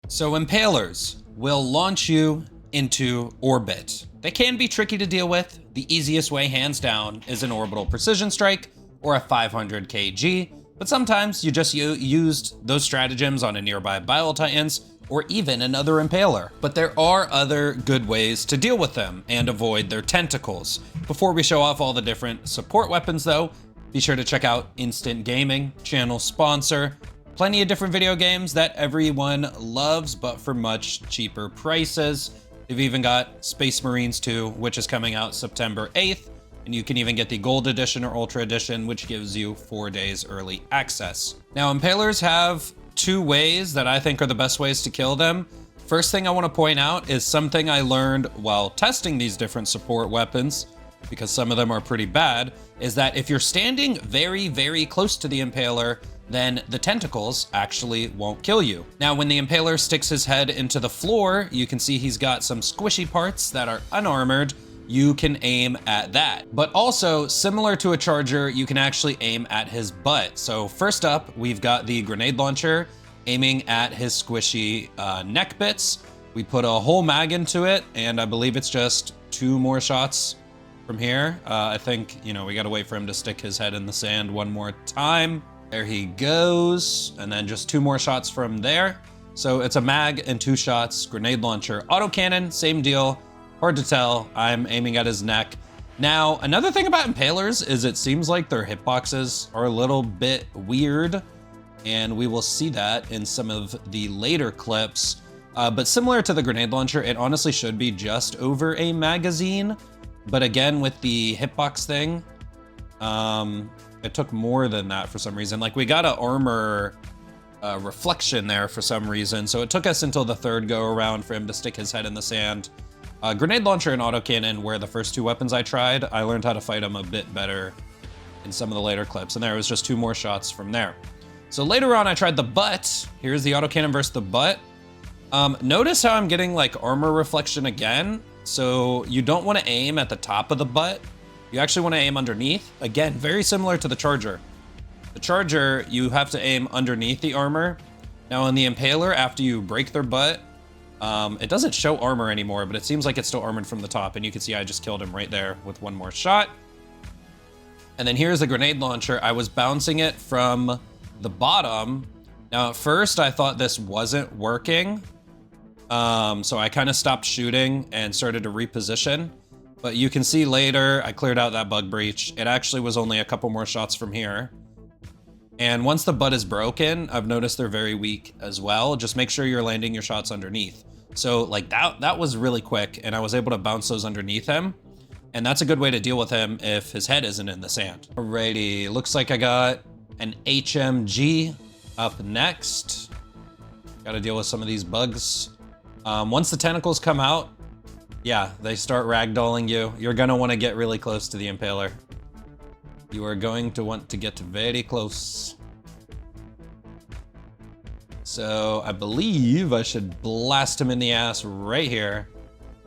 So impalers will launch you into orbit. They can be tricky to deal with. The easiest way, hands down, is an orbital precision strike or a 500 kg, but sometimes you just used those stratagems on a nearby Bile Titans or even another impaler. But there are other good ways to deal with them and avoid their tentacles. Before we show off all the different support weapons though, be sure to check out Instant Gaming, channel sponsor. Plenty of different video games that everyone loves, but for much cheaper prices. They've even got Space Marines 2, which is coming out September 8th. And you can even get the Gold Edition or Ultra Edition, which gives you 4 days early access. Now, impalers have two ways that I think are the best ways to kill them. First thing I want to point out is something I learned while testing these different support weapons, because some of them are pretty bad, is that if you're standing very, very close to the impaler, then the tentacles actually won't kill you. Now, when the impaler sticks his head into the floor, you can see he's got some squishy parts that are unarmored. You can aim at that. But also, similar to a charger, you can actually aim at his butt. So first up, we've got the grenade launcher aiming at his squishy neck bits. We put a whole mag into it, and I believe it's just 2 more shots from here. I think, we gotta wait for him to stick his head in the sand one more time. There he goes, and then just 2 more shots from there. So it's a mag and 2 shots, grenade launcher, autocannon, same deal. Hard to tell, I'm aiming at his neck. Now, another thing about impalers is it seems like their hitboxes are a little bit weird, and we will see that in some of the later clips. But similar to the grenade launcher, it honestly should be just over a magazine. But again, with the hitbox thing, it took more than that for some reason. Like, we got an armor reflection there for some reason, so it took us until the 3rd go around for him to stick his head in the sand. Grenade launcher and autocannon were the first 2 weapons I tried. I learned how to fight them a bit better in some of the later clips, and there was just 2 more shots from there. So later on, I tried the butt. Here's the autocannon versus the butt. Notice how I'm getting like armor reflection again. So you don't want to aim at the top of the butt. You actually want to aim underneath. Again, very similar to the charger. The charger, you have to aim underneath the armor. Now in the impaler, after you break their butt, it doesn't show armor anymore, but it seems like it's still armored from the top. And you can see I just killed him right there with 1 more shot. And then here's the grenade launcher. I was bouncing it from the bottom. Now at first I thought this wasn't working. So I kind of stopped shooting and started to reposition. But you can see later, I cleared out that bug breach. It actually was only a couple more shots from here. And once the butt is broken, I've noticed they're very weak as well. Just make sure you're landing your shots underneath. So like that was really quick, and I was able to bounce those underneath him. And that's a good way to deal with him if his head isn't in the sand. Alrighty, looks like I got an HMG up next. Gotta deal with some of these bugs. Once the tentacles come out, yeah, they start ragdolling you. You're gonna wanna get really close to the impaler. You are going to want to get very close. So I believe I should blast him in the ass right here.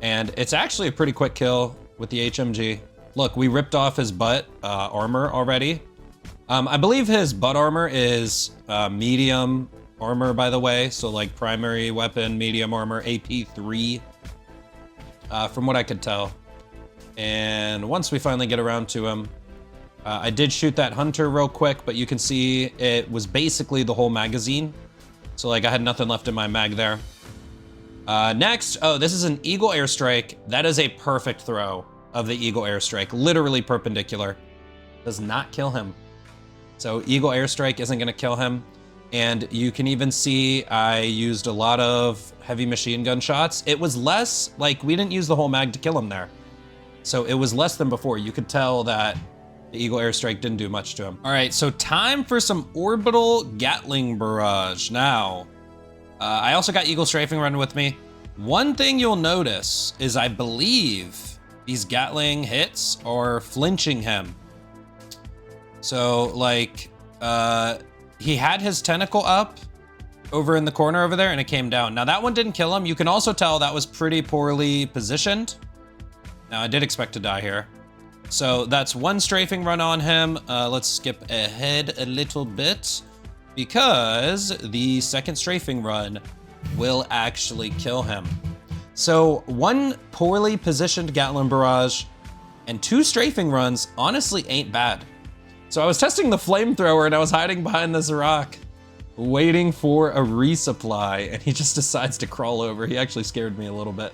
And it's actually a pretty quick kill with the HMG. Look, we ripped off his butt armor already. I believe his butt armor is medium armor, by the way. So like primary weapon, medium armor, AP3, from what I could tell. And once we finally get around to him, I did shoot that hunter real quick, but you can see it was basically the whole magazine. So like I had nothing left in my mag there. Next, oh, this is an Eagle Airstrike. That is a perfect throw of the Eagle Airstrike, literally perpendicular. Does not kill him. So Eagle Airstrike isn't gonna kill him. And you can even see I used a lot of heavy machine gun shots. It was less, like we didn't use the whole mag to kill him there. So it was less than before. You could tell that the Eagle Airstrike didn't do much to him. All right, so time for some Orbital Gatling Barrage. Now, I also got Eagle Strafing running with me. One thing you'll notice is I believe these Gatling hits are flinching him. So like, he had his tentacle up over in the corner over there and it came down. Now that one didn't kill him. You can also tell that was pretty poorly positioned. Now I did expect to die here. So that's 1 strafing run on him. Let's skip ahead a little bit because the 2nd strafing run will actually kill him. So 1 poorly positioned Gatling Barrage and 2 strafing runs honestly ain't bad. So I was testing the Flamethrower and I was hiding behind this rock, waiting for a resupply, and he just decides to crawl over. He actually scared me a little bit.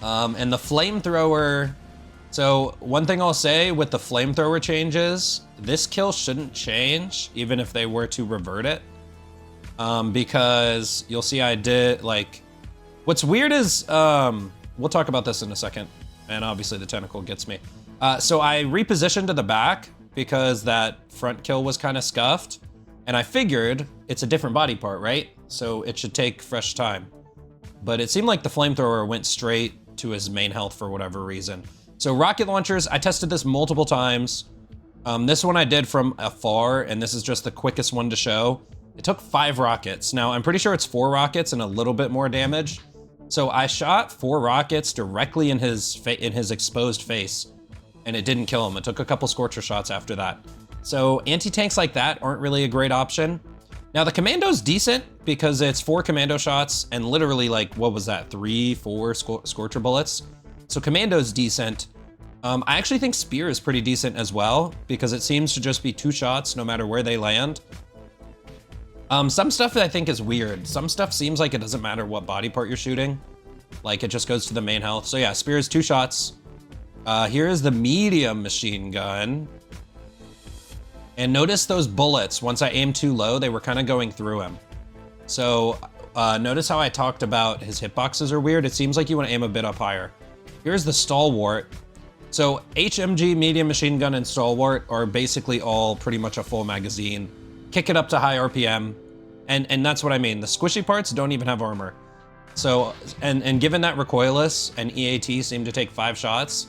And the Flamethrower, so one thing I'll say with the Flamethrower changes, this kill shouldn't change even if they were to revert it. Because you'll see I did, like, what's weird is, we'll talk about this in a second, and obviously the tentacle gets me. So I repositioned to the back because that front kill was kind of scuffed, and I figured it's a different body part, right? So it should take fresh time. But it seemed like the Flamethrower went straight to his main health for whatever reason. So rocket launchers, I tested this multiple times. This one I did from afar, and this is just the quickest one to show. It took 5 rockets. Now, I'm pretty sure it's 4 rockets and a little bit more damage. So I shot 4 rockets directly in his exposed face, and it didn't kill him. It took a couple Scorcher shots after that. So anti-tanks like that aren't really a great option. Now, the Commando's decent because it's 4 Commando shots and literally, like, what was that, 3, 4 Scorcher bullets? So Commando's decent. I actually think Spear is pretty decent as well because it seems to just be 2 shots no matter where they land. Some stuff that I think is weird. Some stuff seems like it doesn't matter what body part you're shooting. Like, it just goes to the main health. So yeah, Spear is 2 shots. Here is the medium machine gun. And notice those bullets, once I aimed too low, they were kind of going through him. So notice how I talked about his hitboxes are weird. It seems like you want to aim a bit up higher. Here's the Stalwart. So HMG, medium machine gun, and Stalwart are basically all pretty much a full magazine. Kick it up to high RPM, and that's what I mean. The squishy parts don't even have armor. So, and given that Recoilless and EAT seem to take 5 shots,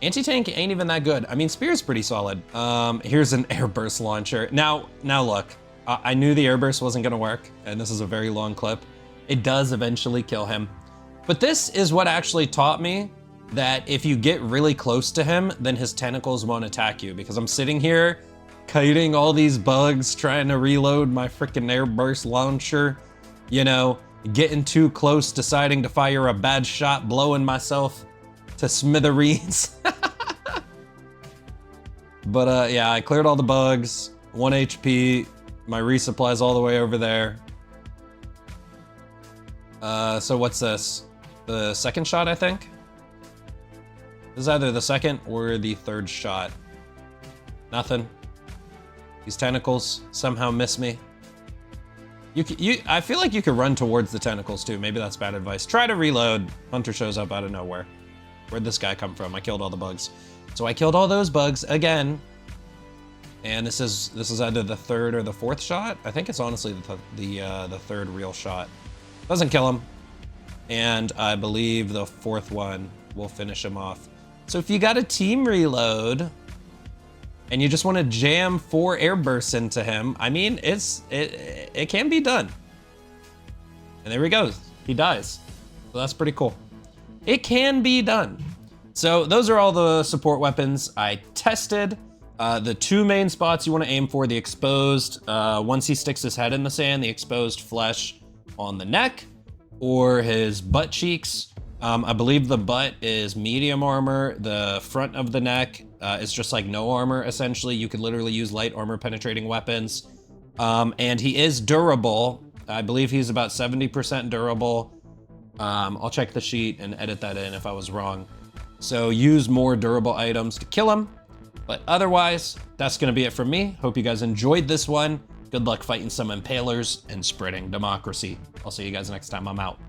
anti-tank ain't even that good. I mean, Spear's pretty solid. Here's an Airburst launcher. Now look, I knew the Airburst wasn't gonna work, and this is a very long clip. It does eventually kill him. But this is what actually taught me that if you get really close to him, then his tentacles won't attack you, because I'm sitting here kiting all these bugs, trying to reload my freaking Airburst launcher, you know, getting too close, deciding to fire a bad shot, blowing myself to smithereens. But yeah, I cleared all the bugs, 1 HP, my resupply's all the way over there. So what's this? The second shot, I think? This is either the second or the third shot. Nothing. These tentacles somehow miss me. I feel like you could run towards the tentacles too. Maybe that's bad advice. Try to reload. Hunter shows up out of nowhere. Where'd this guy come from? I killed all the bugs. So I killed all those bugs again. And this is either the third or the fourth shot. I think it's honestly the third real shot. Doesn't kill him. And I believe the fourth one will finish him off. So if you got a team reload, and you just want to jam 4 Airbursts into him, I mean, it can be done. And there he goes. He dies. So that's pretty cool. It can be done. So those are all the support weapons I tested. The 2 main spots you want to aim for, the exposed, once he sticks his head in the sand, the exposed flesh on the neck, or his butt cheeks. I believe the butt is medium armor. The front of the neck is just like no armor, essentially. You could literally use light armor penetrating weapons. And he is durable. I believe he's about 70% durable. I'll check the sheet and edit that in if I was wrong. So use more durable items to kill him. But otherwise, that's gonna be it from me. Hope you guys enjoyed this one. Good luck fighting some impalers and spreading democracy. I'll see you guys next time. I'm out.